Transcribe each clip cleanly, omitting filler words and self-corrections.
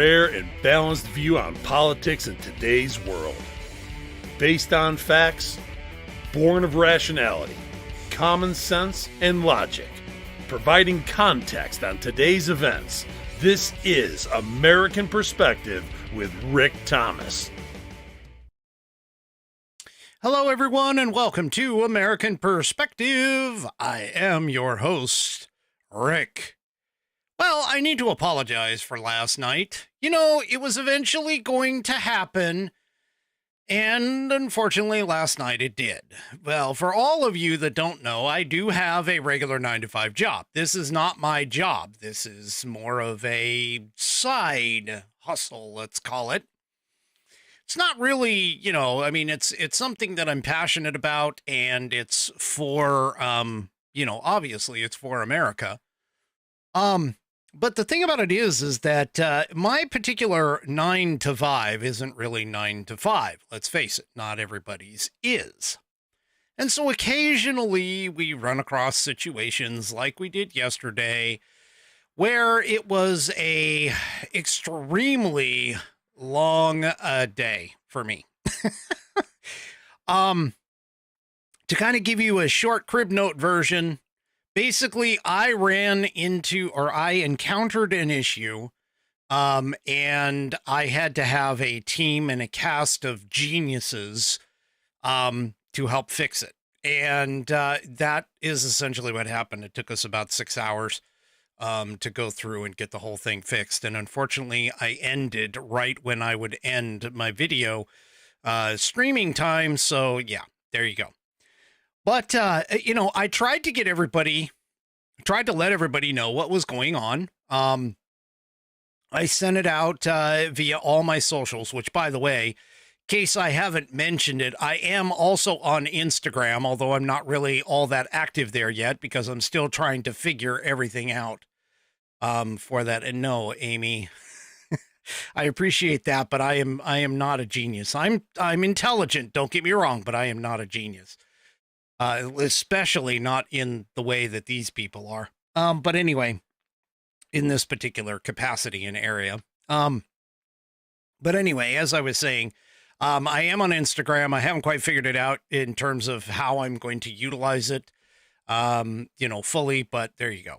rare and balanced view on politics in today's world. Based on facts, born of rationality, common sense, and logic, providing context on today's events, this is American Perspective with Rick Thomas. Hello, everyone, and welcome to American Perspective. I am your host, Rick. Well, I need to apologize for last night. You know, it was eventually going to happen, and unfortunately, last night it did. Well, for all of you that don't know, I do have a regular 9-to-5 job. This is not my job. This is more of a side hustle, let's call it. It's not really, you know, I mean, it's something that I'm passionate about, and it's for, you know, obviously it's for America. But the thing about it is that my particular 9-to-5 isn't really 9-to-5. Let's face it, not everybody's is. And so occasionally we run across situations like we did yesterday where it was a extremely long day for me. To kind of give you a short crib note version, basically I encountered an issue, and I had to have a team and a cast of geniuses to help fix it. And that is essentially what happened. It took us about 6 hours to go through and get the whole thing fixed. And unfortunately, I ended right when I would end my video streaming time. So yeah, there you go. But, you know, I tried to let everybody know what was going on. I sent it out via all my socials, which, by the way, in case I haven't mentioned it, I am also on Instagram, although I'm not really all that active there yet because I'm still trying to figure everything out for that. And no, Amy, I appreciate that, but I am not a genius. I'm intelligent, don't get me wrong, but I am not a genius. Especially not in the way that these people are. But anyway, in this particular capacity and area. But anyway, as I was saying, I am on Instagram. I haven't quite figured it out in terms of how I'm going to utilize it, you know, fully, but there you go.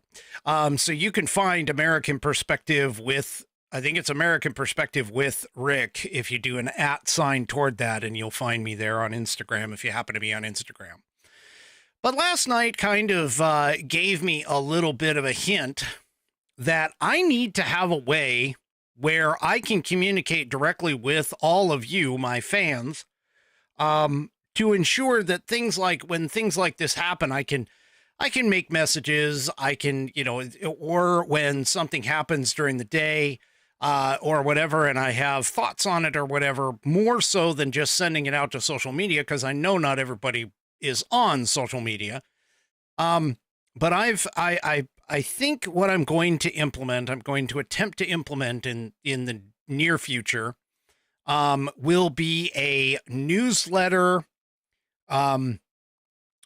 So you can find American Perspective with, I think it's American Perspective with Rick, if you do an @ sign toward that, and you'll find me there on Instagram if you happen to be on Instagram. But last night kind of gave me a little bit of a hint that I need to have a way where I can communicate directly with all of you, my fans, to ensure that when things like this happen, I can make messages, I can, you know, or when something happens during the day or whatever, and I have thoughts on it or whatever, more so than just sending it out to social media, because I know not everybody is on social media. But I think what I'm going to attempt to implement in the near future, will be a newsletter,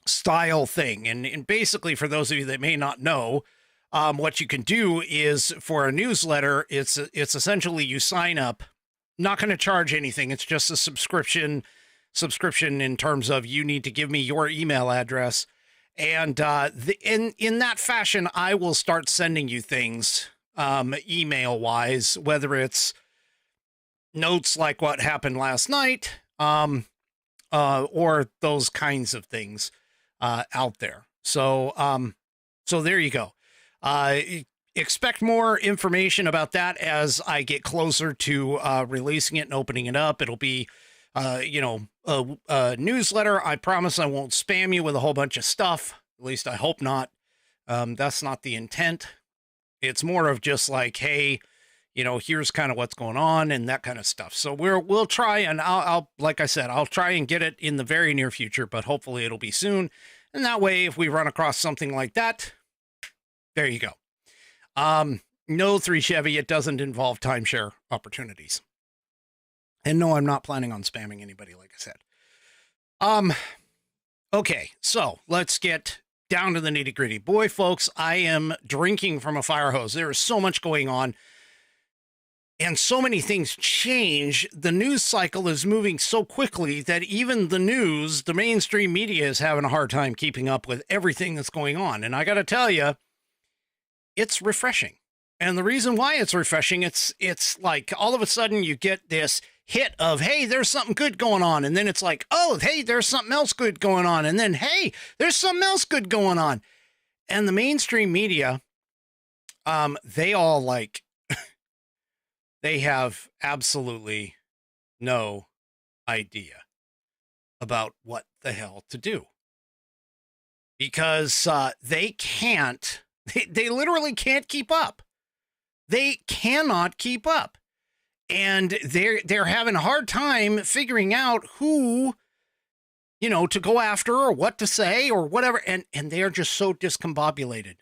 style thing. And basically, for those of you that may not know, what you can do is for a newsletter, it's essentially you sign up, not going to charge anything. It's just a subscription in terms of you need to give me your email address, and in that fashion I will start sending you things email wise, whether it's notes like what happened last night or those kinds of things out there. So there you go. Expect more information about that as I get closer to releasing it and opening it up. It'll be you know, a newsletter. I promise I won't spam you with a whole bunch of stuff. At least I hope not. That's not the intent. It's more of just like, hey, you know, here's kind of what's going on and that kind of stuff. So we'll try, and I'll like I said, I'll try and get it in the very near future, but hopefully it'll be soon. And that way, if we run across something like that, there you go. No, 3 Chevy, it doesn't involve timeshare opportunities. And no, I'm not planning on spamming anybody, like I said. Okay, so let's get down to the nitty gritty. Boy, folks, I am drinking from a fire hose. There is so much going on. and so many things change. The news cycle is moving so quickly that even the news, the mainstream media, is having a hard time keeping up with everything that's going on. And I got to tell you, it's refreshing. And the reason why it's refreshing, it's like all of a sudden you get this hit of, hey, there's something good going on. And then it's like, oh, hey, there's something else good going on. And then, hey, there's something else good going on. And the mainstream media, they all like, they have absolutely no idea about what the hell to do. Because they can't, they literally can't keep up. They cannot keep up. And they're having a hard time figuring out who, you know, to go after or what to say or whatever. And they're just so discombobulated.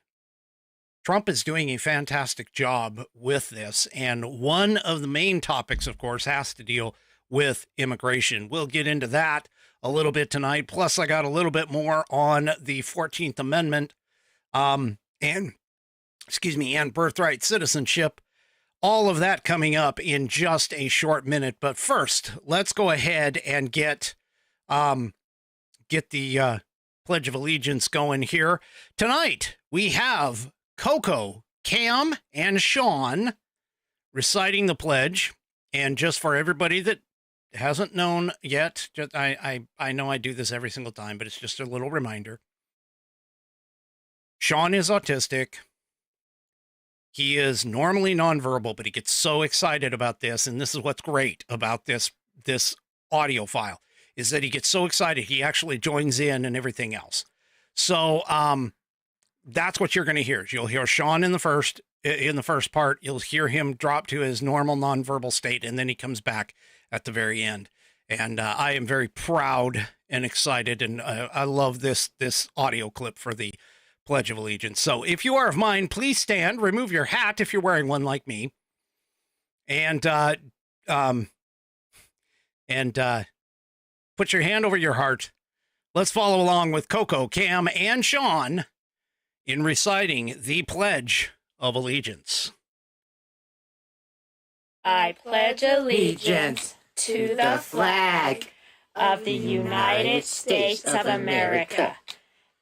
Trump is doing a fantastic job with this. And one of the main topics, of course, has to deal with immigration. We'll get into that a little bit tonight. Plus, I got a little bit more on the 14th Amendment and birthright citizenship. All of that coming up in just a short minute. But first, let's go ahead and get the Pledge of Allegiance going here. Tonight, we have Coco, Cam, and Sean reciting the pledge. And just for everybody that hasn't known yet, I know I do this every single time, but it's just a little reminder. Sean is autistic. He is normally nonverbal, but he gets so excited about this. And this is what's great about this audio file, is that he gets so excited. He actually joins in and everything else. So that's what you're going to hear. You'll hear Sean in the first part. You'll hear him drop to his normal nonverbal state, and then he comes back at the very end. And I am very proud and excited, and I love this audio clip for the Pledge of Allegiance. So if you are of mine, please stand, remove your hat if you're wearing one like me, and put your hand over your heart. Let's follow along with Coco, Cam, and Sean in reciting the Pledge of Allegiance. I pledge allegiance to the flag of the United States of America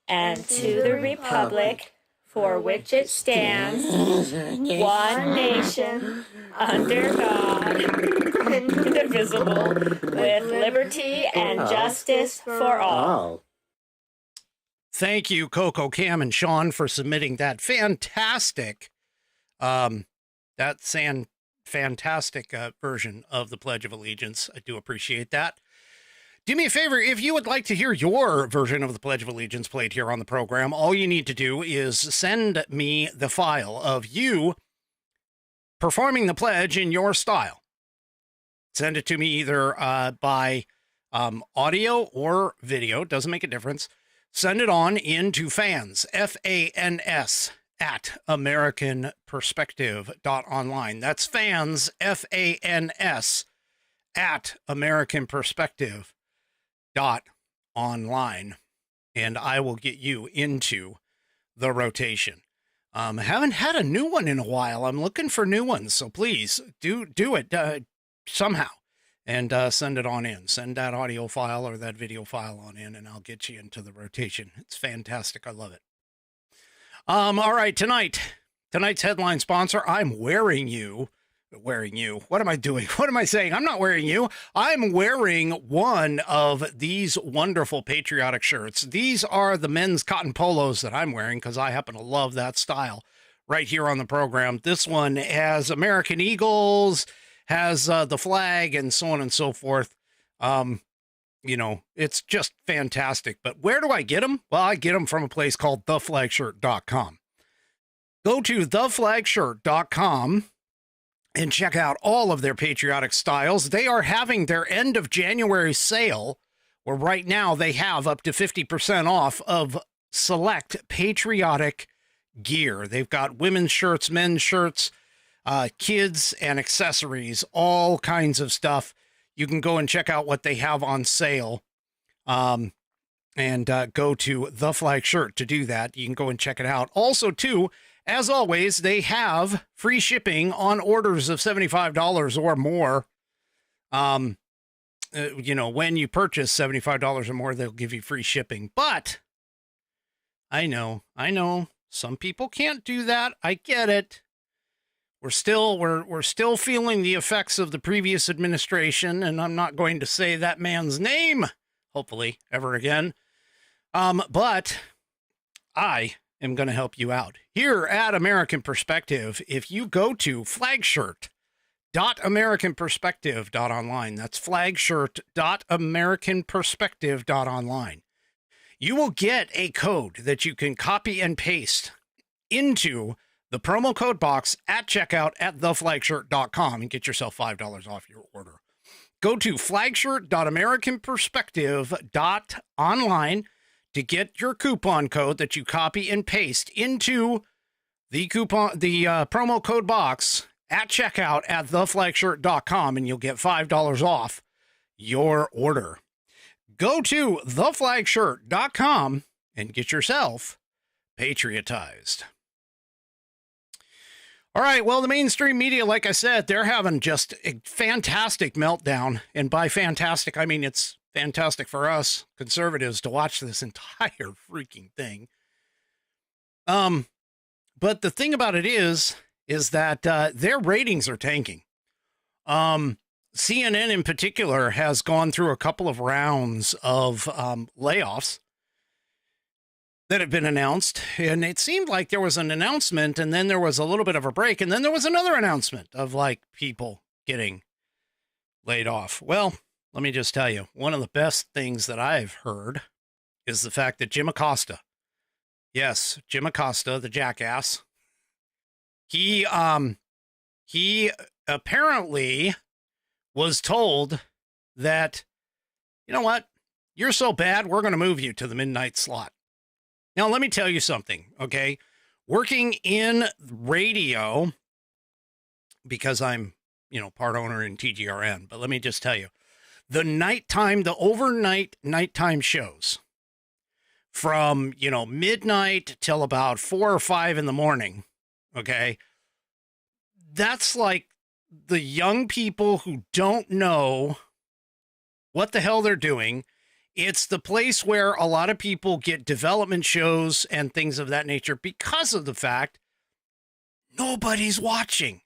and to the republic for which it stands, one nation, under God, indivisible, with liberty and justice for all. Thank you, Coco, Cam, and Sean, for submitting that fantastic version of the Pledge of Allegiance. I do appreciate that. Do me a favor, if you would like to hear your version of the Pledge of Allegiance played here on the program, all you need to do is send me the file of you performing the pledge in your style. Send it to me either by audio or video. Doesn't make a difference. Send it on into fans, FANS, at AmericanPerspective.online. That's fans, FANS, at AmericanPerspective.online. And I will get you into the rotation. I haven't had a new one in a while. I'm looking for new ones. So please do it somehow and send it on in. Send that audio file or that video file on in, and I'll get you into the rotation. It's fantastic. I love it. All right, tonight's headline sponsor, I'm wearing you. What am I doing? What am I saying? I'm not wearing you. I'm wearing one of these wonderful patriotic shirts. These are the men's cotton polos that I'm wearing because I happen to love that style right here on the program. This one has American Eagles, has the flag, and so on and so forth. You know, it's just fantastic. But where do I get them? Well, I get them from a place called theflagshirt.com. Go to theflagshirt.com and check out all of their patriotic styles. They are having their end of January sale, where right now they have up to 50% off of select patriotic gear. They've got women's shirts, men's shirts, kids and accessories, all kinds of stuff. You can go and check out what they have on sale, and go to The Flag Shirt to do that. You can go and check it out. Also, too, As always, they have free shipping on orders of $75 or more. When you purchase $75 or more, they'll give you free shipping. But I know some people can't do that. I get it. We're still feeling the effects of the previous administration, and I'm not going to say that man's name, hopefully, ever again. But I am going to help you out. Here at American Perspective, if you go to flagshirt.americanperspective.online, that's flagshirt.americanperspective.online, you will get a code that you can copy and paste into the promo code box at checkout at theflagshirt.com and get yourself $5 off your order. Go to flagshirt.americanperspective.online to get your coupon code that you copy and paste into the promo code box at checkout at theflagshirt.com, and you'll get $5 off your order. Go to theflagshirt.com and get yourself patriotized. All right, well, the mainstream media, like I said, they're having just a fantastic meltdown. And by fantastic, I mean it's fantastic for us conservatives to watch this entire freaking thing. But the thing about it is that their ratings are tanking. CNN in particular has gone through a couple of rounds of layoffs that have been announced, and it seemed like there was an announcement, and then there was a little bit of a break, and then there was another announcement of like people getting laid off. Well, let me just tell you, one of the best things that I've heard is the fact that Jim Acosta, yes, Jim Acosta, the jackass, he apparently was told that, you know what, you're so bad, we're going to move you to the midnight slot. Now, let me tell you something, okay? Working in radio, because I'm, part owner in TGRN, but let me just tell you, the overnight nighttime shows from, midnight till about 4 or 5 in the morning, okay? That's like the young people who don't know what the hell they're doing. It's the place where a lot of people get development shows and things of that nature because of the fact nobody's watching.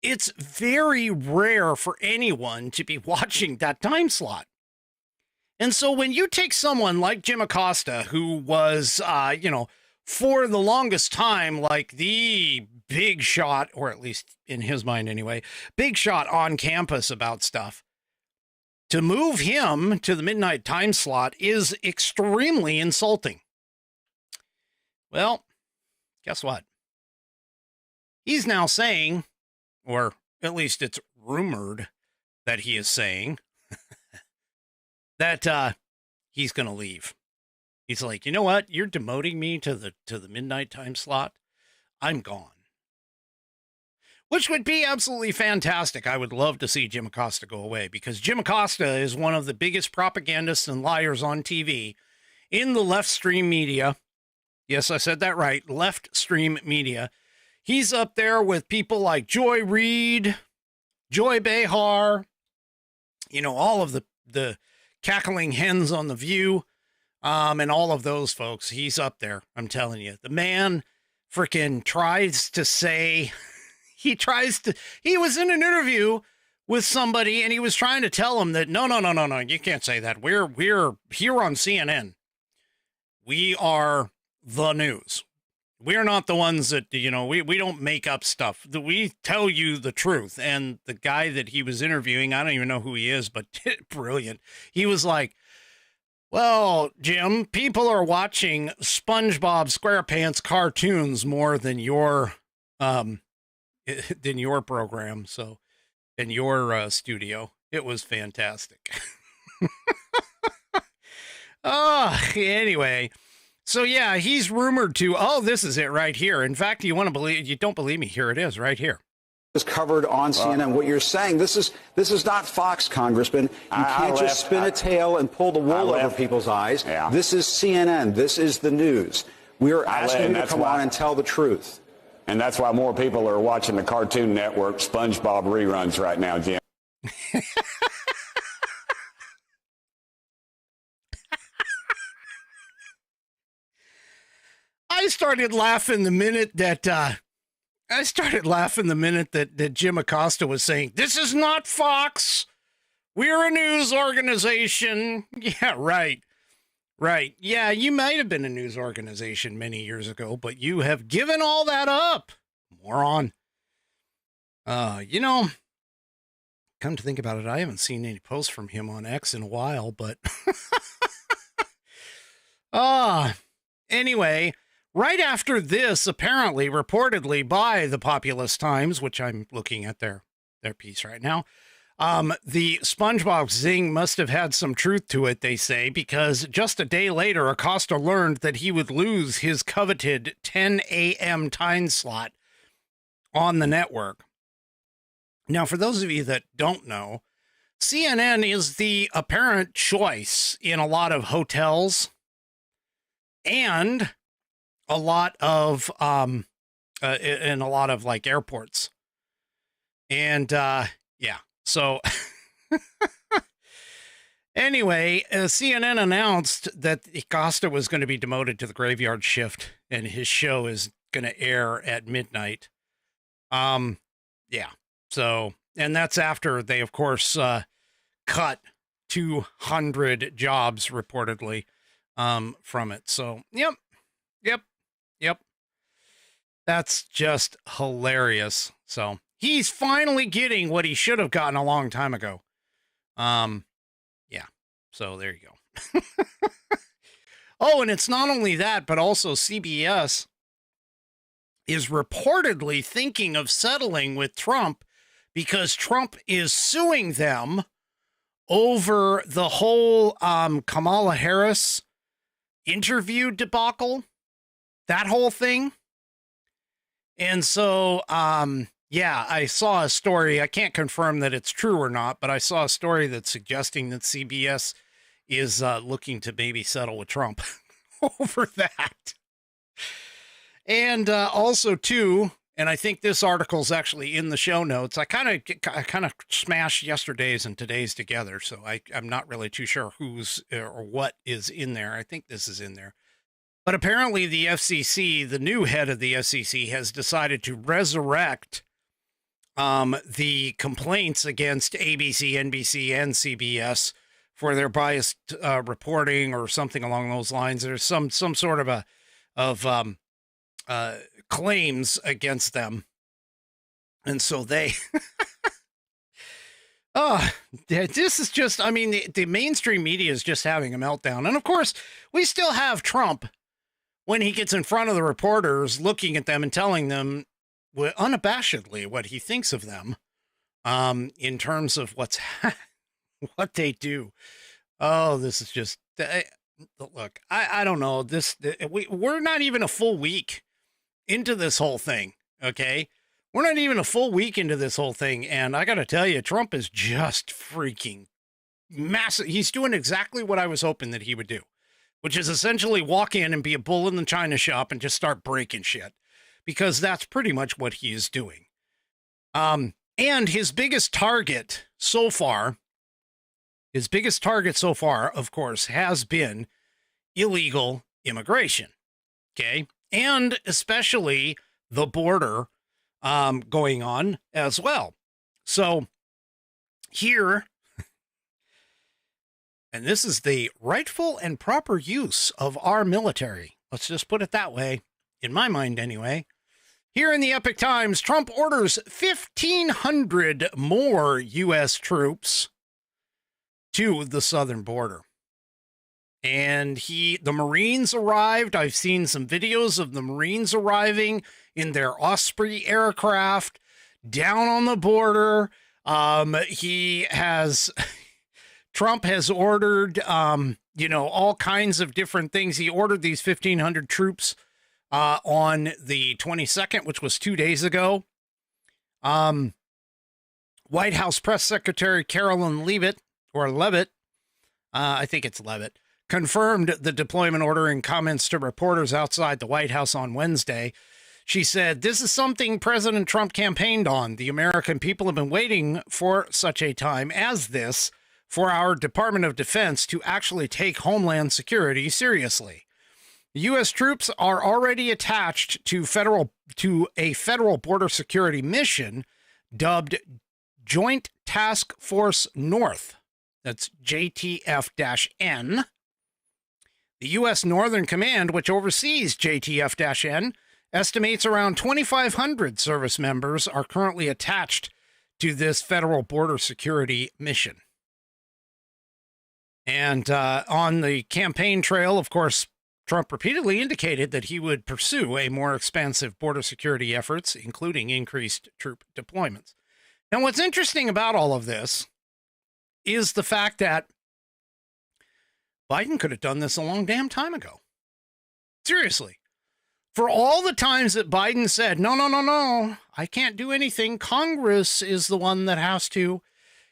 It's very rare for anyone to be watching that time slot. And so when you take someone like Jim Acosta, who was, for the longest time, like the big shot, or at least in his mind anyway, big shot on campus about stuff, to move him to the midnight time slot is extremely insulting. Well, guess what? He's now saying, or at least it's rumored that he is saying, that he's going to leave. He's like, you know what? You're demoting me to the midnight time slot. I'm gone. Which would be absolutely fantastic. I would love to see Jim Acosta go away, because Jim Acosta is one of the biggest propagandists and liars on TV in the left stream media. Yes, I said that right. Left stream media. He's up there with people like Joy Reid, Joy Behar, all of the cackling hens on The View, and all of those folks. He's up there. I'm telling you, the man freaking tries to say, he was in an interview with somebody and he was trying to tell him that, no, you can't say that. We're here on CNN. We are the news. We're not the ones that, we don't make up stuff. We tell you the truth. And the guy that he was interviewing, I don't even know who he is, but brilliant. He was like, well, Jim, people are watching SpongeBob SquarePants cartoons more than your program. So in your studio, it was fantastic. Anyway. So yeah, he's rumored to, this is it right here. In fact, you don't believe me, here it is right here. Is covered on CNN. What you're saying, this is not Fox, Congressman. You can't just spin a tail and pull the wool over people's eyes. Yeah. This is CNN. This is the news. We're asking you to come on and tell the truth. And that's why more people are watching the Cartoon Network SpongeBob reruns right now, Jim. I started laughing the minute that Jim Acosta was saying, "This is not Fox. We're a news organization." Yeah, right. Right. Yeah, you might have been a news organization many years ago, but you have given all that up. Moron. You know, come to think about it, I haven't seen any posts from him on X in a while, but anyway, right after this, apparently, reportedly by the Populous Times, which I'm looking at their piece right now, the SpongeBob zing must have had some truth to it, they say, because just a day later, Acosta learned that he would lose his coveted 10 a.m. time slot on the network. Now, for those of you that don't know, CNN is the apparent choice in a lot of hotels and a lot of in a lot of like airports. And yeah. So anyway, CNN announced that Acosta was going to be demoted to the graveyard shift and his show is going to air at midnight. Yeah. So, and that's after they, of course, cut 200 jobs reportedly from it. So, yep. That's just hilarious. So he's finally getting what he should have gotten a long time ago. Yeah. So there you go. Oh, and it's not only that, but also CBS is reportedly thinking of settling with Trump because Trump is suing them over the whole Kamala Harris interview debacle, that whole thing. And so, yeah, I saw a story. I can't confirm that it's true or not, but I saw a story that's suggesting that CBS is looking to maybe settle with Trump over that. And also, too, and I think this article's actually in the show notes. I kind of smashed yesterday's and today's together, so I'm not really too sure who's or what is in there. I think this is in there. But apparently the FCC, the new head of the FCC, has decided to resurrect the complaints against ABC, NBC, and CBS for their biased reporting or something along those lines. There's some sort of claims against them. And so they, this is just, I mean, the mainstream media is just having a meltdown. And of course, we still have Trump when he gets in front of the reporters, looking at them and telling them unabashedly what he thinks of them in terms of what they do. Oh, this is just, look, I don't know. We're not even a full week into this whole thing, okay? We're not even a full week into this whole thing, and I got to tell you, Trump is just freaking massive. He's doing exactly what I was hoping that he would do, which is essentially walk in and be a bull in the china shop and just start breaking shit, because that's pretty much what he is doing. And his biggest target so far, of course, has been illegal immigration, okay? And especially the border going on as well. So here, and this is the rightful and proper use of our military. Let's just put it that way, in my mind anyway. Here in the Epoch Times, Trump orders 1,500 more U.S. troops to the southern border. And the Marines arrived. I've seen some videos of the Marines arriving in their Osprey aircraft down on the border. Trump has ordered, all kinds of different things. He ordered these 1,500 troops on the 22nd, which was 2 days ago. White House Press Secretary Carolyn Leavitt, I think it's Leavitt, confirmed the deployment order in comments to reporters outside the White House on Wednesday. She said, "This is something President Trump campaigned on. The American people have been waiting for such a time as this for our Department of Defense to actually take Homeland Security seriously. The U.S. troops are already attached to a federal border security mission dubbed Joint Task Force North." That's JTF-N. The U.S. Northern Command, which oversees JTF-N, estimates around 2,500 service members are currently attached to this federal border security mission. And on the campaign trail, of course, Trump repeatedly indicated that he would pursue a more expansive border security efforts, including increased troop deployments. Now, what's interesting about all of this is the fact that Biden could have done this a long damn time ago. Seriously. For all the times that Biden said, no, I can't do anything. Congress is the one that has to.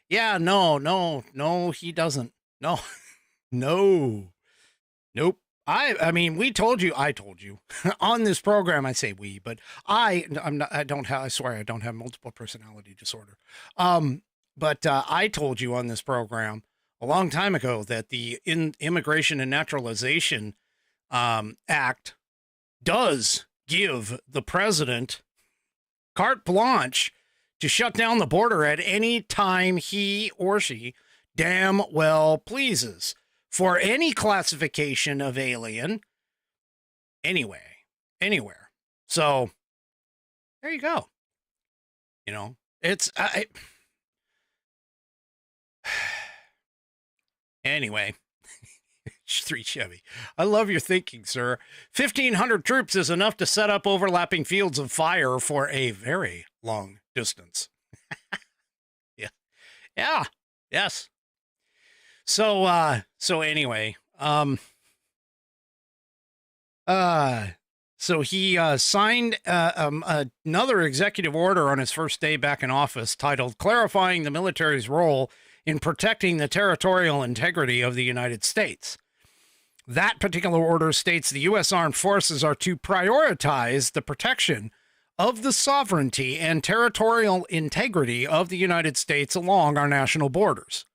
Yeah, no, he doesn't. No, nope. I mean, I told you on this program, I say we, but I swear I don't have multiple personality disorder. But I told you on this program a long time ago that the Immigration and Naturalization Act does give the president carte blanche to shut down the border at any time he or she damn well pleases for any classification of alien anywhere. So there you go. You know, it's anyway. 3 Chevy. I love your thinking, sir. 1,500 troops is enough to set up overlapping fields of fire for a very long distance. Yeah. Yes. So anyway, so he signed another executive order on his first day back in office titled "Clarifying the Military's Role in Protecting the Territorial Integrity of the United States." That particular order states the U.S. Armed Forces are to prioritize the protection of the sovereignty and territorial integrity of the United States along our national borders.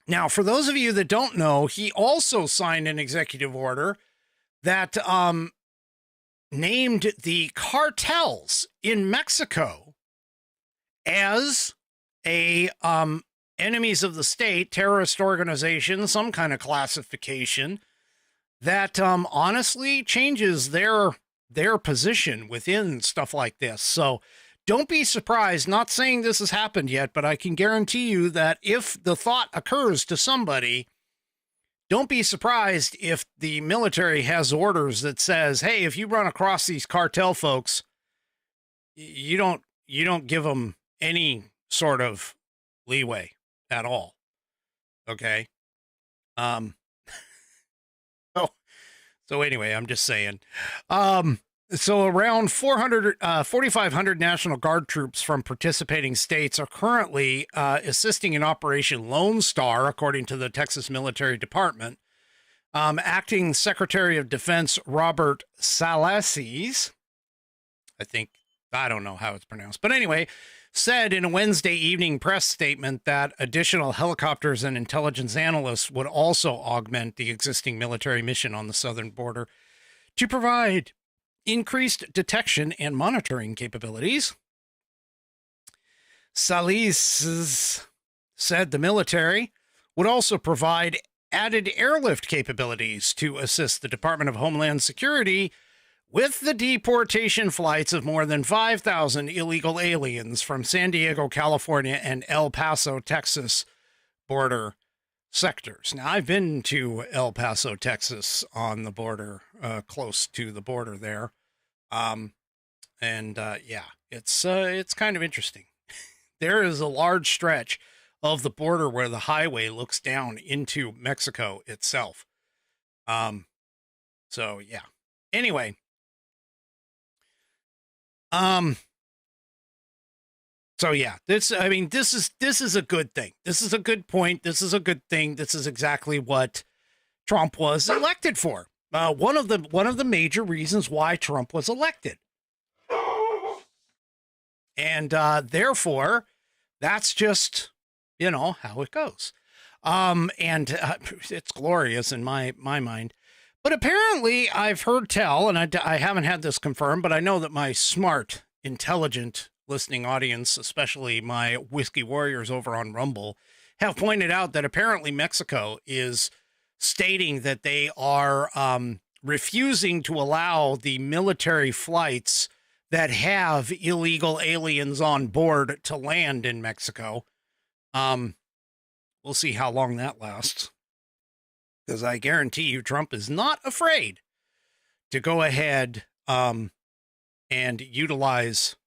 Now, for those of you that don't know, he also signed an executive order that named the cartels in Mexico as a enemies of the state, terrorist organization, some kind of classification that honestly changes their position within stuff like this. So don't be surprised, not saying this has happened yet, but I can guarantee you that if the thought occurs to somebody, don't be surprised if the military has orders that says, hey, if you run across these cartel folks, you don't give them any sort of leeway at all. Okay. So anyway, I'm just saying. So around 4,500 National Guard troops from participating states are currently assisting in Operation Lone Star, according to the Texas Military Department. Acting Secretary of Defense Robert Salasses, I don't know how it's pronounced, but anyway, said in a Wednesday evening press statement that additional helicopters and intelligence analysts would also augment the existing military mission on the southern border to provide increased detection and monitoring capabilities. Salasses said the military would also provide added airlift capabilities to assist the Department of Homeland Security with the deportation flights of more than 5,000 illegal aliens from San Diego, California, and El Paso, Texas border sectors. Now, I've been to El Paso, Texas on the border, close to the border there. Yeah, it's kind of interesting. There is a large stretch of the border where the highway looks down into Mexico itself. So yeah, anyway, so yeah, this is a good thing. This is a good point. This is a good thing. This is exactly what Trump was elected for. One of the major reasons why Trump was elected. And therefore, that's just, how it goes. It's glorious in my mind. But apparently, I've heard tell, and I haven't had this confirmed, but I know that my smart, intelligent listening audience, especially my Whiskey Warriors over on Rumble, have pointed out that apparently Mexico is stating that they are refusing to allow the military flights that have illegal aliens on board to land in Mexico. We'll see how long that lasts. Because I guarantee you, Trump is not afraid to go ahead and utilize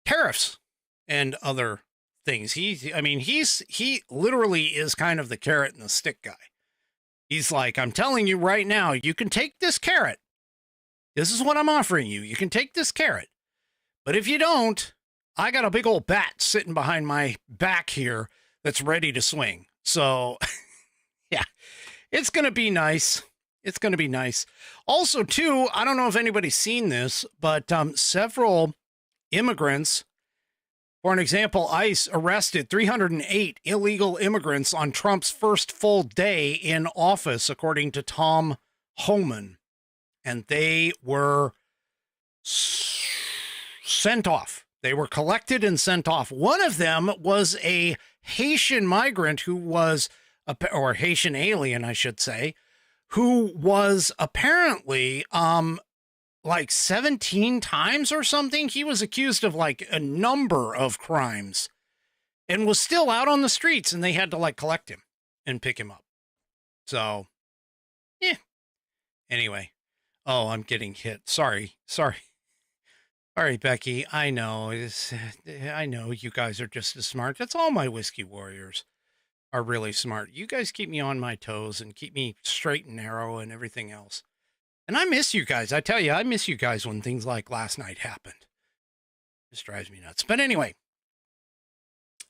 tariffs and other things. He literally is kind of the carrot and the stick guy. He's like, I'm telling you right now, you can take this carrot. This is what I'm offering you. You can take this carrot. But if you don't, I got a big old bat sitting behind my back here that's ready to swing. So, yeah, it's going to be nice. It's going to be nice. Also, too, I don't know if anybody's seen this, but several immigrants, for an example, ICE arrested 308 illegal immigrants on Trump's first full day in office, according to Tom Homan. And they were sent off. They were collected and sent off. One of them was a Haitian migrant who was, or Haitian alien, I should say, who was apparently like 17 times or something. He was accused of like a number of crimes and was still out on the streets, and they had to like collect him and pick him up. So, yeah. Anyway. Oh, I'm getting hit. Sorry, Becky. I know you guys are just as smart. That's all my Whiskey Warriors are really smart. You guys keep me on my toes and keep me straight and narrow and everything else. And I miss you guys. I tell you, I miss you guys when things like last night happened. This drives me nuts. But anyway,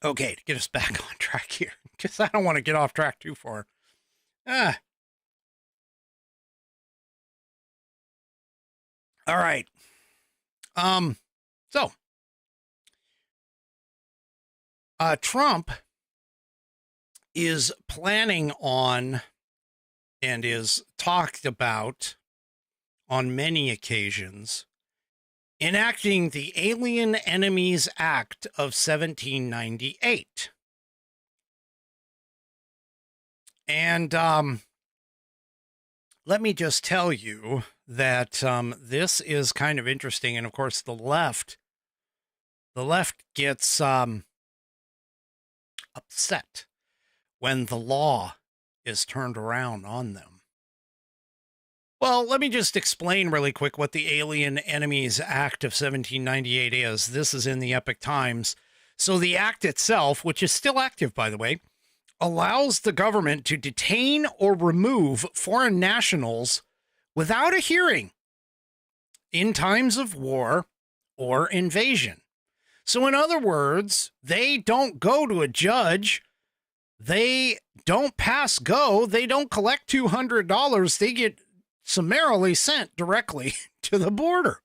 okay, to get us back on track here, because I don't want to get off track too far. All right. So Trump is planning on and is talked about on many occasions enacting the Alien Enemies Act of 1798. And let me just tell you that this is kind of interesting. And of course, the left gets upset when the law is turned around on them. Well, let me just explain really quick what the Alien Enemies Act of 1798 is. This is in the Epoch Times. So the act itself, which is still active, by the way, allows the government to detain or remove foreign nationals without a hearing in times of war or invasion. So in other words, they don't go to a judge. They don't pass go. They don't collect $200. They get summarily sent directly to the border.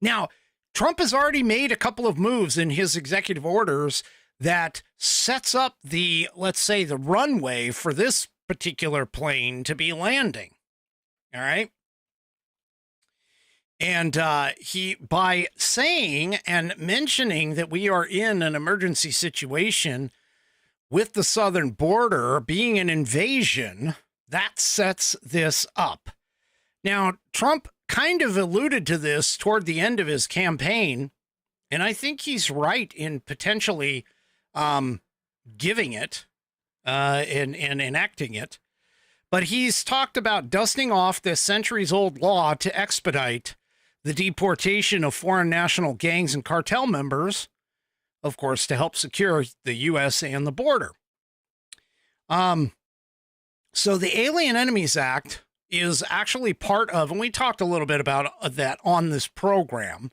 Now, Trump has already made a couple of moves in his executive orders that sets up the, let's say, the runway for this particular plane to be landing. All right. And he, by saying and mentioning that we are in an emergency situation with the southern border being an invasion, that sets this up. Now, Trump kind of alluded to this toward the end of his campaign, and I think he's right in potentially giving it and enacting it. But he's talked about dusting off this centuries-old law to expedite the deportation of foreign national gangs and cartel members, of course, to help secure the U.S. and the border. So the Alien Enemies Act is actually part of, and we talked a little bit about that on this program,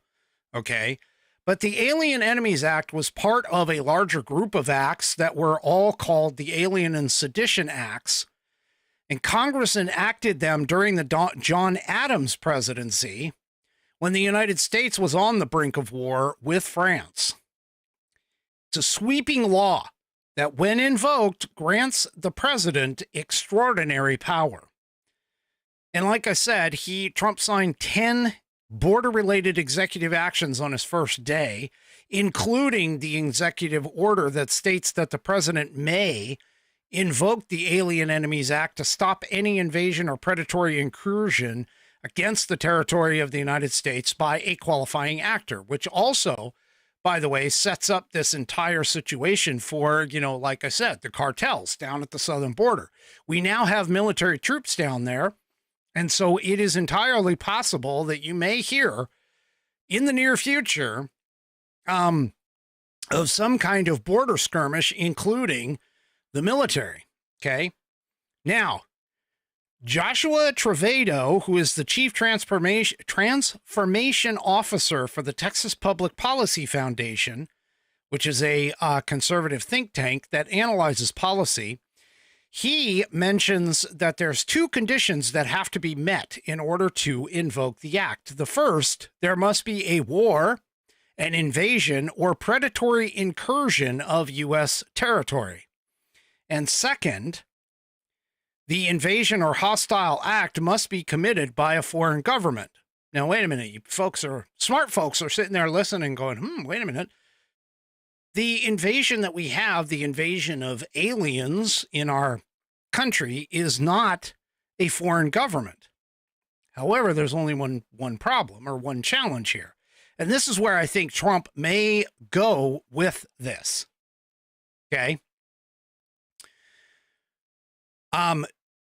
okay? But the Alien Enemies Act was part of a larger group of acts that were all called the Alien and Sedition Acts. And Congress enacted them during the John Adams presidency when the United States was on the brink of war with France. It's a sweeping law that, when invoked, grants the president extraordinary power. And like I said, Trump signed 10 border-related executive actions on his first day, including the executive order that states that the president may invoke the Alien Enemies Act to stop any invasion or predatory incursion against the territory of the United States by a qualifying actor, which also, by the way, sets up this entire situation for, like I said, the cartels down at the southern border. We now have military troops down there, and so it is entirely possible that you may hear in the near future of some kind of border skirmish, including the military. Okay. Now, Joshua Trevedo, who is the Chief Transformation Officer for the Texas Public Policy Foundation, which is a conservative think tank that analyzes policy, he mentions that there's two conditions that have to be met in order to invoke the act. The first, there must be a war, an invasion, or predatory incursion of U.S. territory. And second, the invasion or hostile act must be committed by a foreign government. Now, wait a minute. You smart folks are sitting there listening going, wait a minute. The invasion that we have, the invasion of aliens in our country, is not a foreign government. However, there's only one problem or one challenge here. And this is where I think Trump may go with this. Okay.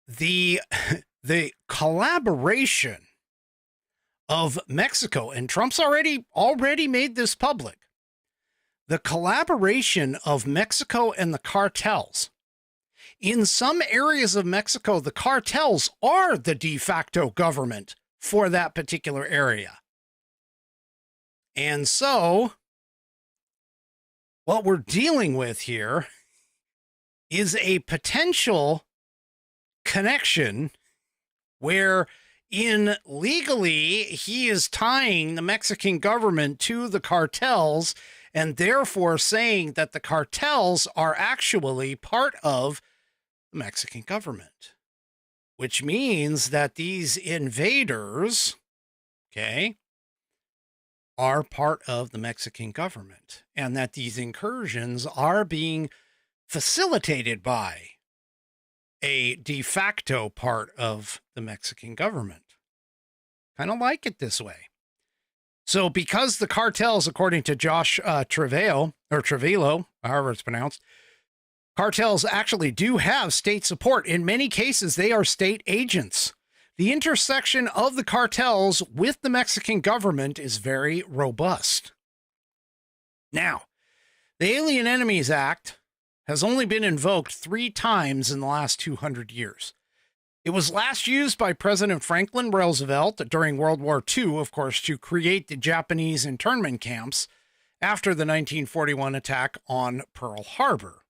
The collaboration of Mexico, and Trump's already made this public, the collaboration of Mexico and the cartels. In some areas of Mexico, the cartels are the de facto government for that particular area. And so what we're dealing with here is a potential connection where legally he is tying the Mexican government to the cartels and therefore saying that the cartels are actually part of the Mexican government, which means that these invaders, okay, are part of the Mexican government and that these incursions are being facilitated by a de facto part of the Mexican government. Kind of like it this way. So because the cartels, according to Josh Trevello, however it's pronounced, cartels actually do have state support. In many cases, they are state agents. The intersection of the cartels with the Mexican government is very robust. Now, the Alien Enemies Act has only been invoked 3 times in the last 200 years. It was last used by President Franklin Roosevelt during World War II, of course, to create the Japanese internment camps after the 1941 attack on Pearl Harbor.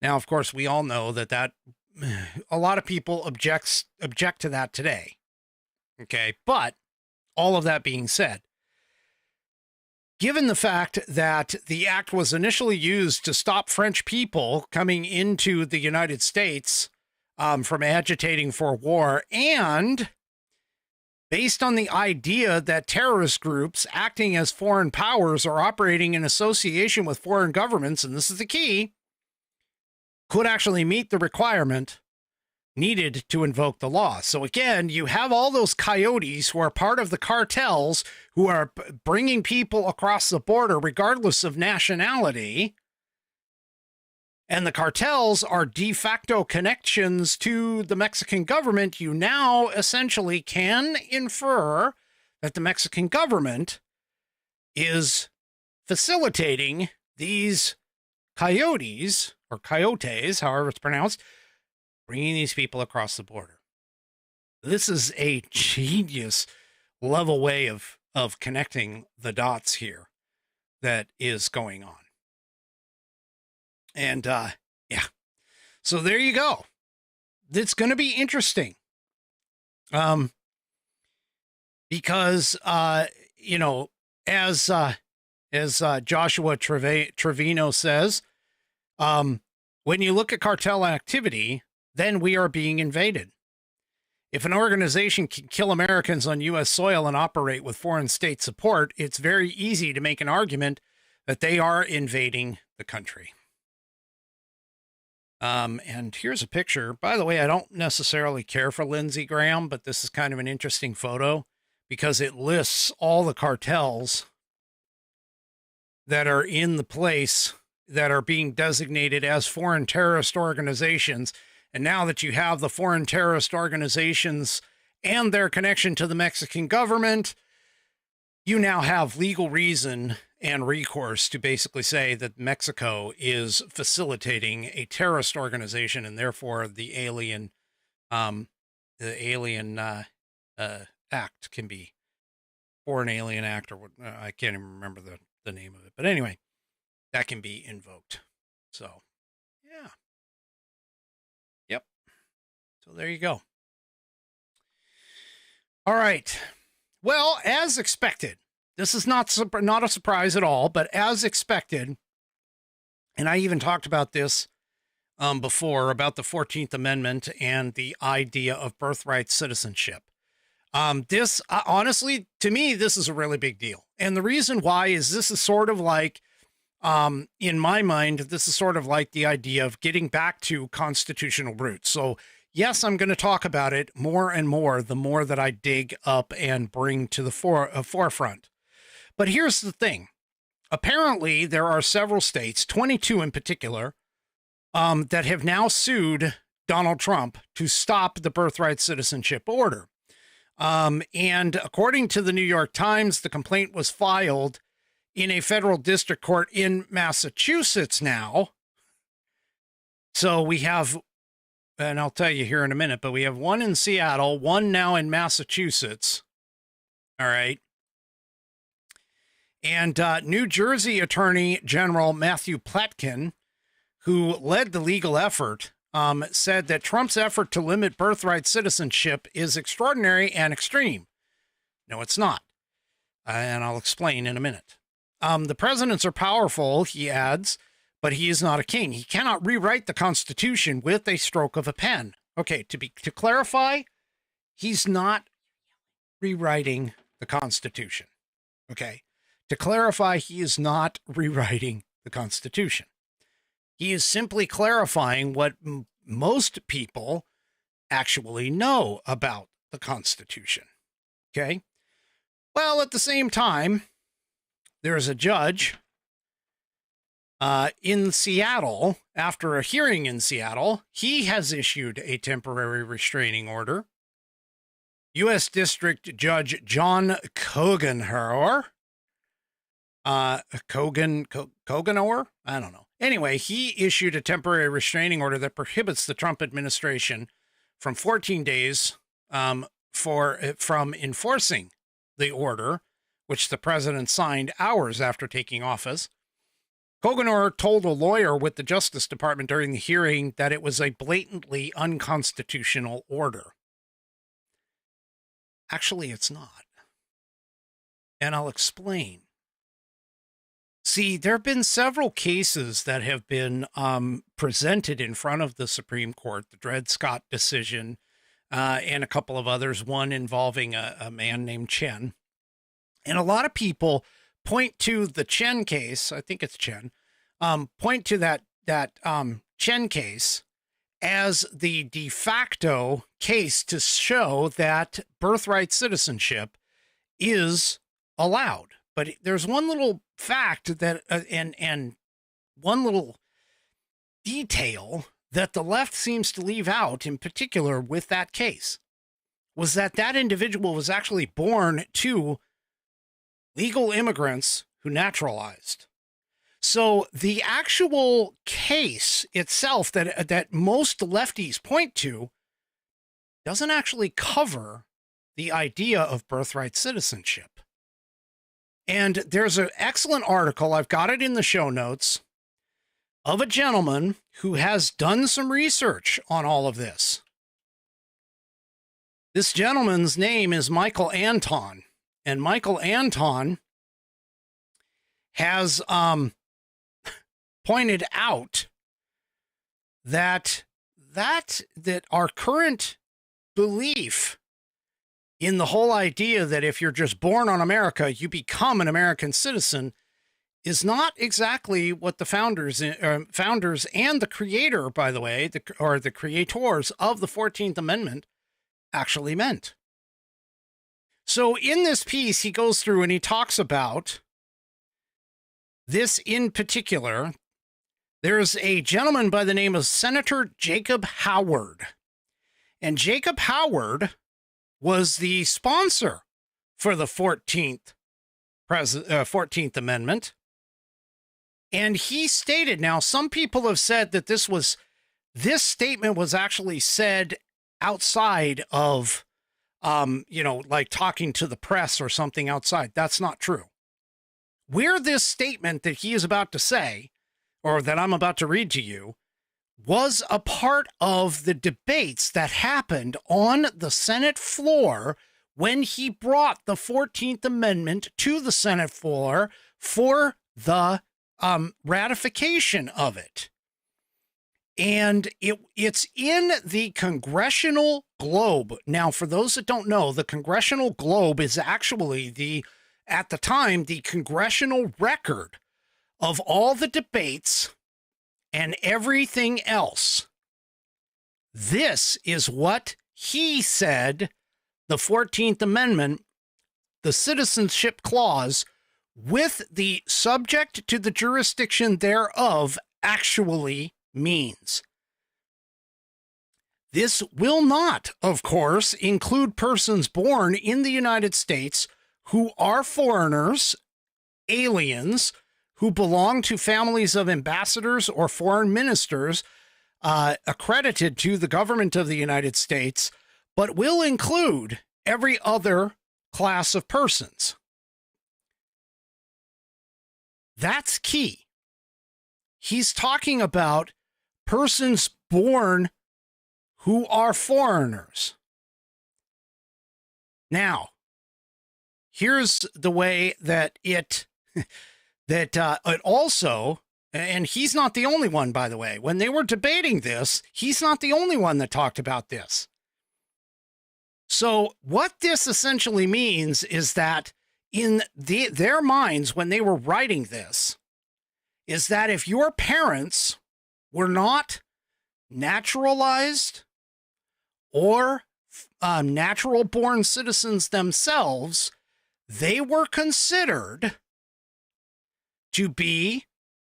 Now, of course, we all know that a lot of people object to that today. Okay, but all of that being said, given the fact that the act was initially used to stop French people coming into the United States from agitating for war, and based on the idea that terrorist groups acting as foreign powers or operating in association with foreign governments, and this is the key, could actually meet the requirement needed to invoke the law. So again, you have all those coyotes who are part of the cartels who are bringing people across the border regardless of nationality. And the cartels are de facto connections to the Mexican government. You now essentially can infer that the Mexican government is facilitating these coyotes, or coyotes, however it's pronounced, bringing these people across the border. This is a genius level way of connecting the dots here that is going on. And yeah, so there you go. it's going to be interesting. Because, you know, as Joshua Trevino says, when you look at cartel activity, then we are being invaded. If an organization can kill Americans on U.S. soil and operate with foreign state support, it's very easy to make an argument that they are invading the country. And here's a picture. By the way, I don't necessarily care for Lindsey Graham, but this is kind of an interesting photo because it lists all the cartels that are in the place that are being designated as foreign terrorist organizations. And now that you have the foreign terrorist organizations and their connection to the Mexican government, you now have legal reason and recourse to basically say that Mexico is facilitating a terrorist organization, and therefore the Alien Act can be Foreign Alien Act, or what, I can't even remember the name of it. But anyway, that can be invoked. So, yeah. Yep. So there you go. All right. Well, as expected, this is not a surprise at all, but as expected, and I even talked about this before, about the 14th Amendment and the idea of birthright citizenship. This, honestly, to me, this is a really big deal. And the reason why is this is sort of like, in my mind, this is sort of like the idea of getting back to constitutional roots. So yes, I'm going to talk about it more and more, the more that I dig up and bring to the forefront. But here's the thing. Apparently, there are several states, 22 in particular, that have now sued Donald Trump to stop the birthright citizenship order. And according to the New York Times, the complaint was filed in a federal district court in Massachusetts now. So we have, and I'll tell you here in a minute, but we have one in Seattle, one now in Massachusetts. All right. And New Jersey Attorney General Matthew Platkin, who led the legal effort, said that Trump's effort to limit birthright citizenship is extraordinary and extreme. No, it's not. And I'll explain in a minute. The presidents are powerful, he adds, but he is not a king. He cannot rewrite the Constitution with a stroke of a pen. Okay, to clarify, he's not rewriting the Constitution. Okay. To clarify, he is not rewriting the Constitution. He is simply clarifying what most people actually know about the Constitution. Okay? Well, at the same time, there is a judge in Seattle, after a hearing in Seattle, he has issued a temporary restraining order. U.S. District Judge John Coganhour, Coganhour? I don't know. Anyway, he issued a temporary restraining order that prohibits the Trump administration from 14 days from enforcing the order, which the president signed hours after taking office. Coganhour told a lawyer with the Justice Department during the hearing that it was a blatantly unconstitutional order. Actually, it's not. And I'll explain. See, there have been several cases that have been presented in front of the Supreme Court, the Dred Scott decision, and a couple of others, one involving a man named Chen. And a lot of people point to the Chen case, I think it's Chen, point to that Chen case as the de facto case to show that birthright citizenship is allowed. But there's one little fact that, and one little detail that the left seems to leave out, in particular with that case, was that that individual was actually born to legal immigrants who naturalized. So the actual case itself that most lefties point to doesn't actually cover the idea of birthright citizenship. And there's an excellent article, I've got it in the show notes, of a gentleman who has done some research on all of this. This gentleman's name is Michael Anton, and Michael Anton has pointed out that our current belief in the whole idea that if you're just born on America, you become an American citizen is not exactly what the founders and the creator, by the way, the creators of the 14th Amendment actually meant. So in this piece, he goes through and he talks about this in particular. There's a gentleman by the name of Senator Jacob Howard. And Jacob Howard was the sponsor for the 14th Amendment. And he stated, now some people have said that this statement was actually said outside of, like talking to the press or something outside. That's not true. Where this statement that he is about to say, or that I'm about to read to you, was a part of the debates that happened on the Senate floor when he brought the 14th Amendment to the Senate floor for the ratification of it. And it's in the Congressional Globe. Now, for those that don't know, the Congressional Globe is actually at the time, the congressional record of all the debates and everything else. This is what he said the 14th Amendment, the Citizenship Clause, with the subject to the jurisdiction thereof, actually means. This will not, of course, include persons born in the United States who are foreigners, aliens, who belong to families of ambassadors or foreign ministers accredited to the government of the United States, but will include every other class of persons. That's key. He's talking about persons born who are foreigners. Now, here's the way that it also, and he's not the only one, by the way, when they were debating this, he's not the only one that talked about this. So what this essentially means is that in their minds, when they were writing this, is that if your parents were not naturalized or natural born citizens themselves, they were considered to be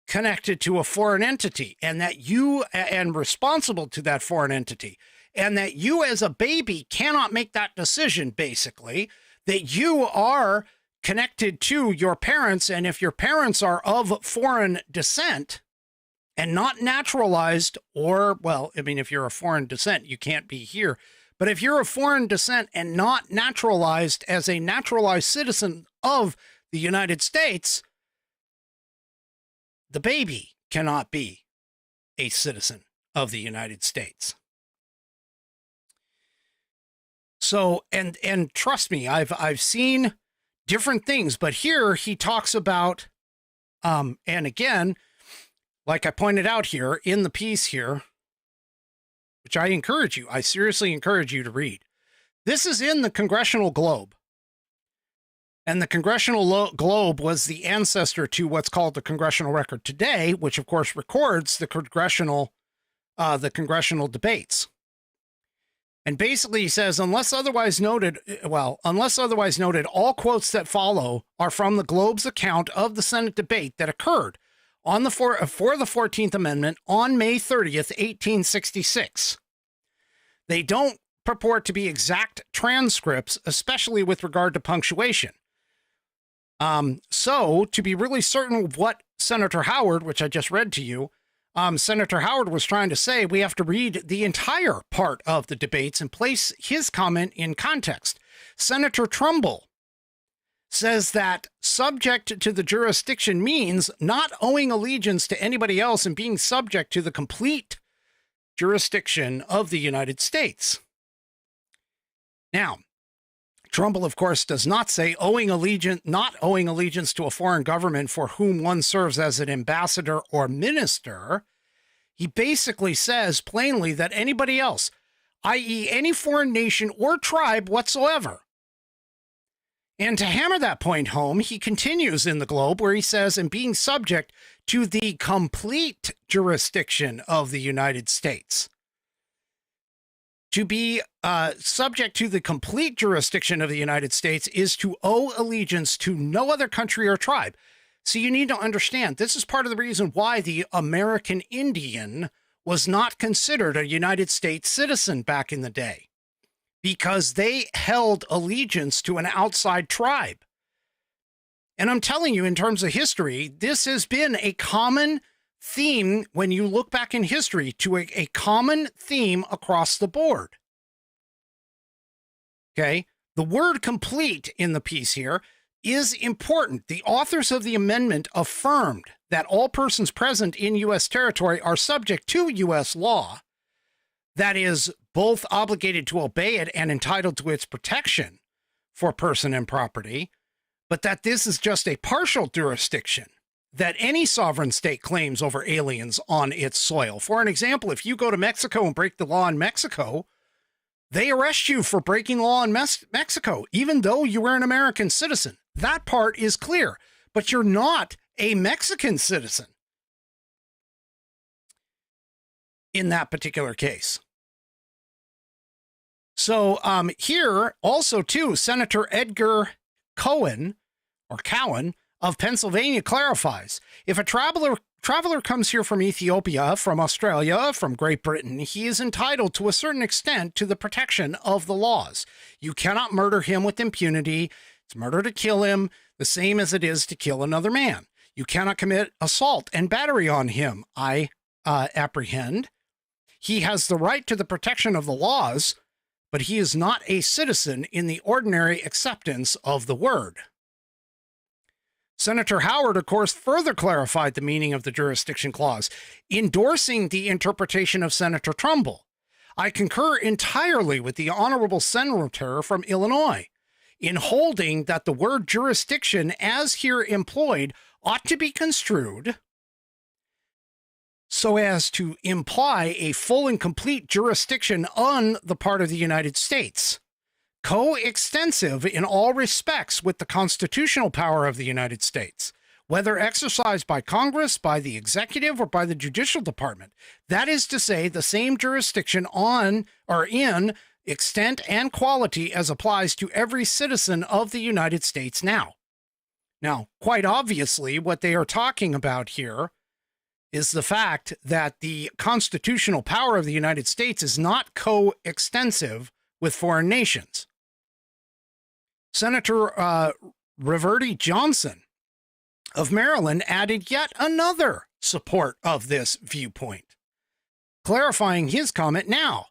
connected to a foreign entity, and that you and responsible to that foreign entity, and that you as a baby cannot make that decision, basically, that you are connected to your parents. And if your parents are of foreign descent and not naturalized, or, well, I mean, if you're a foreign descent, you can't be here. But if you're of foreign descent and not naturalized as a naturalized citizen of the United States, the baby cannot be a citizen of the United States. So, and trust me, I've seen different things, but here he talks about, and again, like I pointed out here in the piece here, which I seriously encourage you to read. This is in the Congressional Globe. And the Congressional Globe was the ancestor to what's called the Congressional Record today, which of course records the congressional debates. And basically he says, unless otherwise noted, all quotes that follow are from the Globe's account of the Senate debate that occurred on for the 14th Amendment on May 30th, 1866. They don't purport to be exact transcripts, especially with regard to punctuation. So to be really certain of what Senator Howard, which I just read to you, Senator Howard was trying to say, we have to read the entire part of the debates and place his comment in context. Senator Trumbull says that subject to the jurisdiction means not owing allegiance to anybody else and being subject to the complete jurisdiction of the United States. Now, Trumbull, of course, does not say not owing allegiance to a foreign government for whom one serves as an ambassador or minister. He basically says plainly that anybody else, i.e. any foreign nation or tribe whatsoever. And to hammer that point home, he continues in the Globe where he says, and being subject to the complete jurisdiction of the United States. To be subject to the complete jurisdiction of the United States is to owe allegiance to no other country or tribe. So you need to understand, this is part of the reason why the American Indian was not considered a United States citizen back in the day, because they held allegiance to an outside tribe. And I'm telling you, in terms of history, this has been a common theme when you look back in history, to a common theme across the board. Okay, the word complete in the piece here is important. The authors of the amendment affirmed that all persons present in U.S. territory are subject to U.S. law, that is, both obligated to obey it and entitled to its protection for person and property, but that this is just a partial jurisdiction that any sovereign state claims over aliens on its soil. For an example, if you go to Mexico and break the law in Mexico, they arrest you for breaking law in Mexico, even though you were an American citizen. That part is clear, but you're not a Mexican citizen in that particular case. So here also too, Senator Edgar Cowan of Pennsylvania clarifies, if a traveler comes here from Ethiopia, from Australia, from Great Britain, he is entitled to a certain extent to the protection of the laws. You cannot murder him with impunity. It's murder to kill him, the same as it is to kill another man. You cannot commit assault and battery on him, I apprehend. He has the right to the protection of the laws, but he is not a citizen in the ordinary acceptance of the word. Senator Howard, of course, further clarified the meaning of the jurisdiction clause, endorsing the interpretation of Senator Trumbull. I concur entirely with the honorable senator from Illinois in holding that the word jurisdiction, as here employed, ought to be construed so as to imply a full and complete jurisdiction on the part of the United States, coextensive in all respects with the constitutional power of the United States, whether exercised by Congress, by the executive, or by the judicial department. That is to say, the same jurisdiction on or in extent and quality as applies to every citizen of the United States now. Now, quite obviously, what they are talking about here is the fact that the constitutional power of the United States is not coextensive with foreign nations. Senator Reverdy Johnson of Maryland added yet another support of this viewpoint, clarifying his comment now.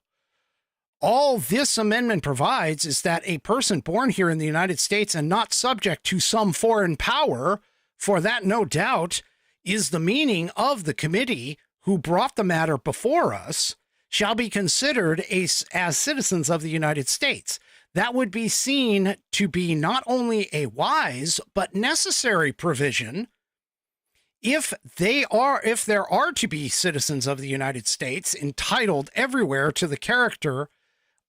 All this amendment provides is that a person born here in the United States and not subject to some foreign power, for that no doubt is the meaning of the committee who brought the matter before us, shall be considered as citizens of the United States. That would be seen to be not only a wise but necessary provision if there are to be citizens of the United States entitled everywhere to the character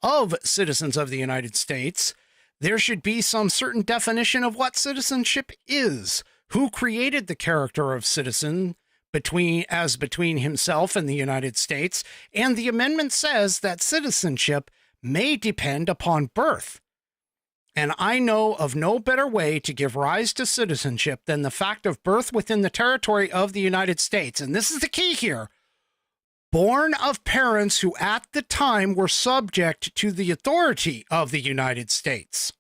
of citizens of the United States. There should be some certain definition of what citizenship is, who created the character of citizen between himself and the United States, and the amendment says that citizenship may depend upon birth. And I know of no better way to give rise to citizenship than the fact of birth within the territory of the United States. And this is the key here. Born of parents who at the time were subject to the authority of the United States.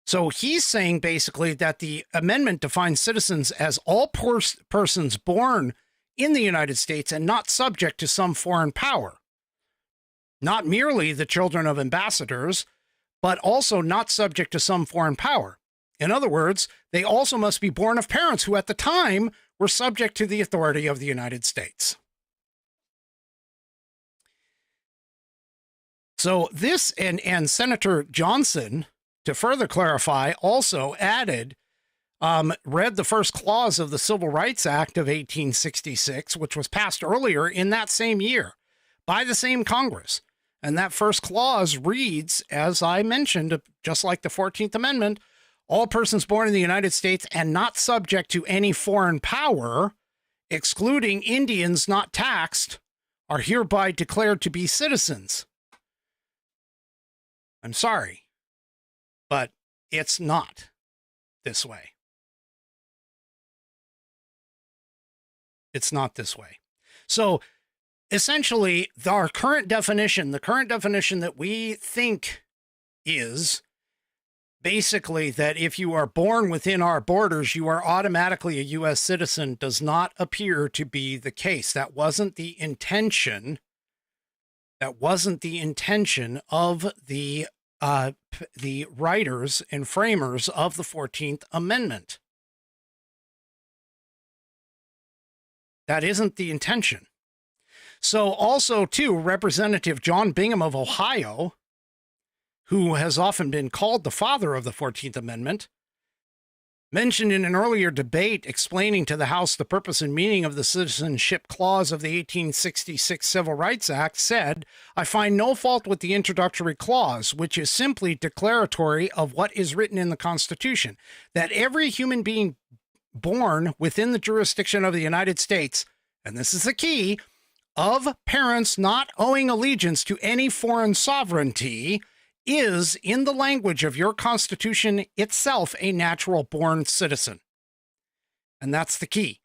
So he's saying basically that the amendment defines citizens as all persons born in the United States and not subject to some foreign power. Not merely the children of ambassadors, but also not subject to some foreign power. In other words, they also must be born of parents who at the time were subject to the authority of the United States. So this, and Senator Johnson, to further clarify, also added, read the first clause of the Civil Rights Act of 1866, which was passed earlier in that same year by the same Congress. And that first clause reads, as I mentioned, just like the 14th Amendment, all persons born in the United States and not subject to any foreign power, excluding Indians not taxed, are hereby declared to be citizens. I'm sorry, but it's not this way. It's not this way. So essentially, our current definition, the current definition that we think is basically that if you are born within our borders, you are automatically a U.S. citizen, does not appear to be the case. That wasn't the intention. That wasn't the intention of the writers and framers of the 14th Amendment. That isn't the intention. So also, too, Representative John Bingham of Ohio, who has often been called the father of the 14th Amendment, mentioned in an earlier debate explaining to the House the purpose and meaning of the Citizenship Clause of the 1866 Civil Rights Act, said, "I find no fault with the introductory clause, which is simply declaratory of what is written in the Constitution, that every human being born within the jurisdiction of the United States," and this is the key, "of parents not owing allegiance to any foreign sovereignty, is, in the language of your Constitution itself, a natural born citizen." And that's the key.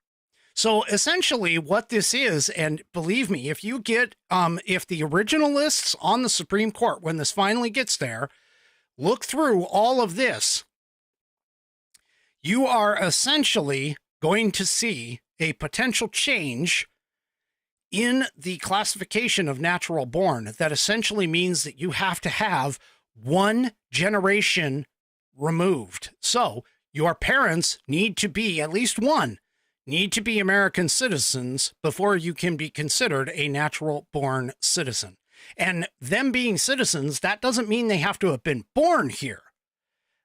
So essentially what this is, and believe me, if you get, if the originalists on the Supreme Court, when this finally gets there, look through all of this, you are essentially going to see a potential change in the classification of natural born. That essentially means that you have to have one generation removed. So your parents need to be, at least one, need to be American citizens before you can be considered a natural born citizen. And them being citizens, that doesn't mean they have to have been born here.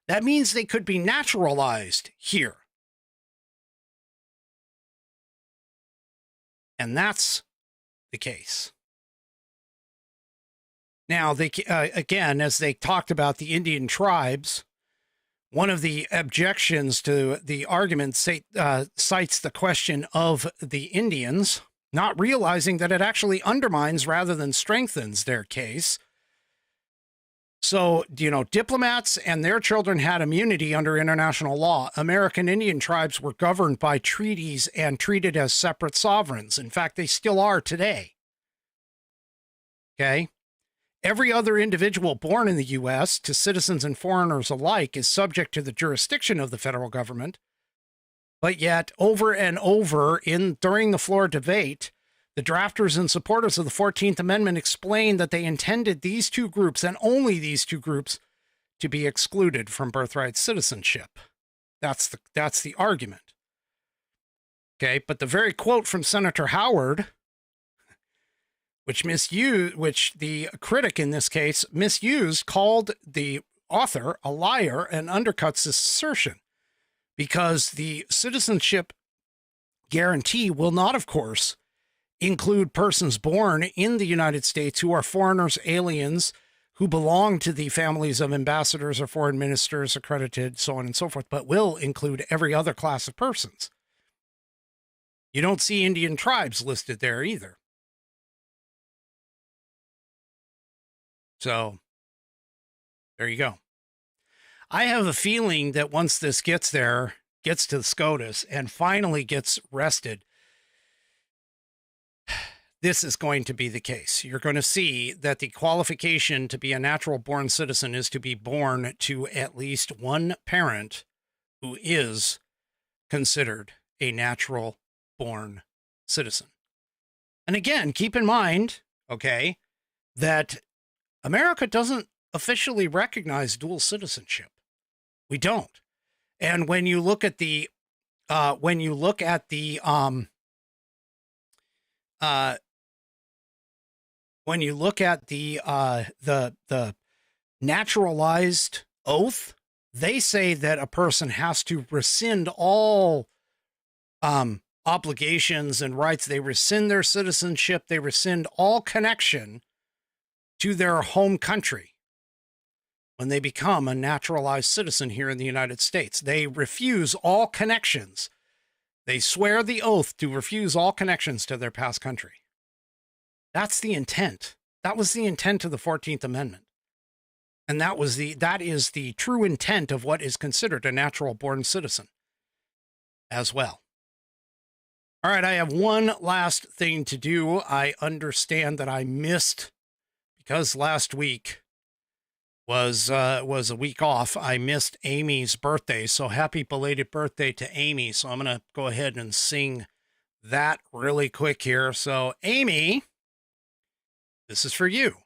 That means they could be naturalized here. And that's the case. Now, they again, as they talked about the Indian tribes, one of the objections to the argument cites the question of the Indians, not realizing that it actually undermines rather than strengthens their case. So, diplomats and their children had immunity under international law. American Indian tribes were governed by treaties and treated as separate sovereigns. In fact, they still are today. Okay? Every other individual born in the U.S., to citizens and foreigners alike, is subject to the jurisdiction of the federal government. But yet, over and over during the floor debate, the drafters and supporters of the 14th Amendment explained that they intended these two groups, and only these two groups, to be excluded from birthright citizenship. That's the argument. Okay, but the very quote from Senator Howard, which the critic in this case misused, called the author a liar and undercuts this assertion, because the citizenship guarantee will not, of course, include persons born in the United States who are foreigners, aliens, who belong to the families of ambassadors or foreign ministers accredited, so on and so forth, but will include every other class of persons. You don't see Indian tribes listed there either. So, there you go. I have a feeling that once this gets to the SCOTUS and finally gets rested, this is going to be the case. You're going to see that the qualification to be a natural born citizen is to be born to at least one parent who is considered a natural born citizen. And again, keep in mind, okay, that America doesn't officially recognize dual citizenship. We don't. And when you look at the when you look at the naturalized oath, they say that a person has to rescind all obligations and rights. They rescind their citizenship. They rescind all connection to their home country when they become a naturalized citizen here in the United States. They refuse all connections. They swear the oath to refuse all connections to their past country. That's the intent. That was the intent of the 14th Amendment. And that is the true intent of what is considered a natural born citizen as well. All right, I have one last thing to do. I understand that I missed, because last week was a week off, I missed Amy's birthday. So happy belated birthday to Amy. So I'm going to go ahead and sing that really quick here. So Amy, this is for you.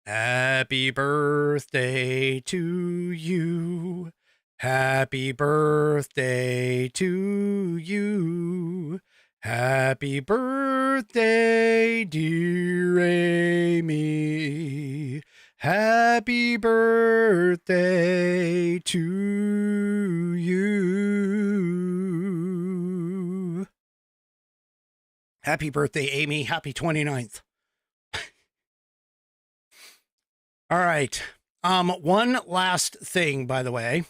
Happy birthday to you. Happy birthday to you. Happy birthday, dear Amy. Happy birthday to you. Happy birthday, Amy. Happy 29th. All right. One last thing, by the way.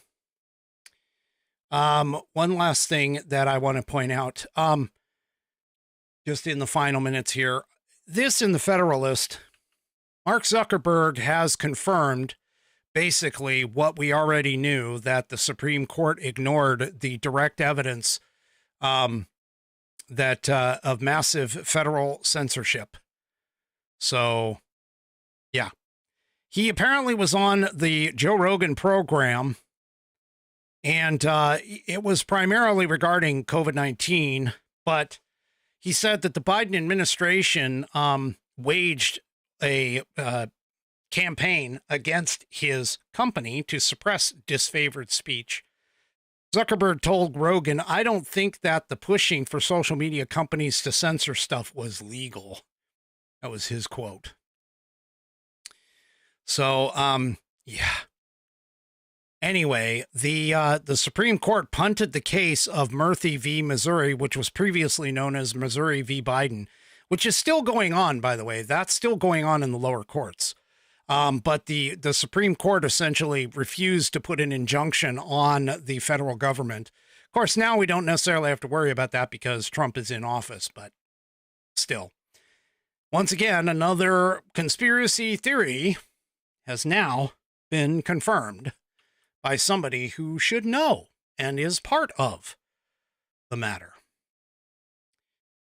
One last thing that I want to point out, just in the final minutes here. This in the Federalist, Mark Zuckerberg has confirmed basically what we already knew, that the Supreme Court ignored the direct evidence that of massive federal censorship. So, yeah. He apparently was on the Joe Rogan program, and it was primarily regarding COVID-19, but he said that the Biden administration waged a campaign against his company to suppress disfavored speech. Zuckerberg told Rogan, "I don't think that the pushing for social media companies to censor stuff was legal." That was his quote. So, yeah. Anyway, the Supreme Court punted the case of Murphy v. Missouri, which was previously known as Missouri v. Biden, which is still going on, by the way. That's still going on in the lower courts. But the Supreme Court essentially refused to put an injunction on the federal government. Of course, now we don't necessarily have to worry about that because Trump is in office, but still. Once again, another conspiracy theory has now been confirmed by somebody who should know and is part of the matter.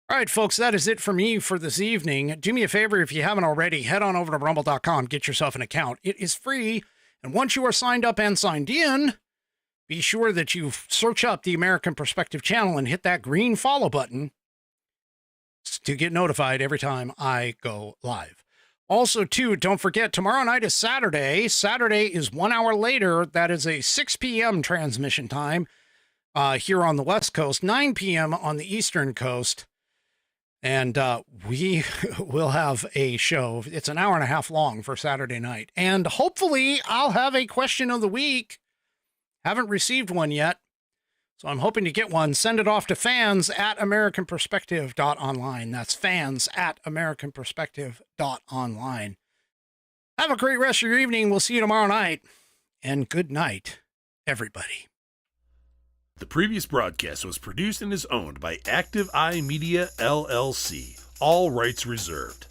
All right, folks, that is it for me for this evening. Do me a favor, if you haven't already, head on over to rumble.com, get yourself an account. It is free, and once you are signed up and signed in, be sure that you search up the American Perspective channel and hit that green follow button to get notified every time I go live. Also, too, don't forget, tomorrow night is Saturday. Saturday is 1 hour later. That is a 6 p.m. transmission time here on the West Coast, 9 p.m. on the Eastern Coast. And we will have a show. It's an hour and a half long for Saturday night. And hopefully I'll have a question of the week. Haven't received one yet, so I'm hoping to get one. Send it off to fans@americanperspective.online. That's fans@americanperspective.online. Have a great rest of your evening. We'll see you tomorrow night. And good night, everybody. The previous broadcast was produced and is owned by Active Eye Media, LLC. All rights reserved.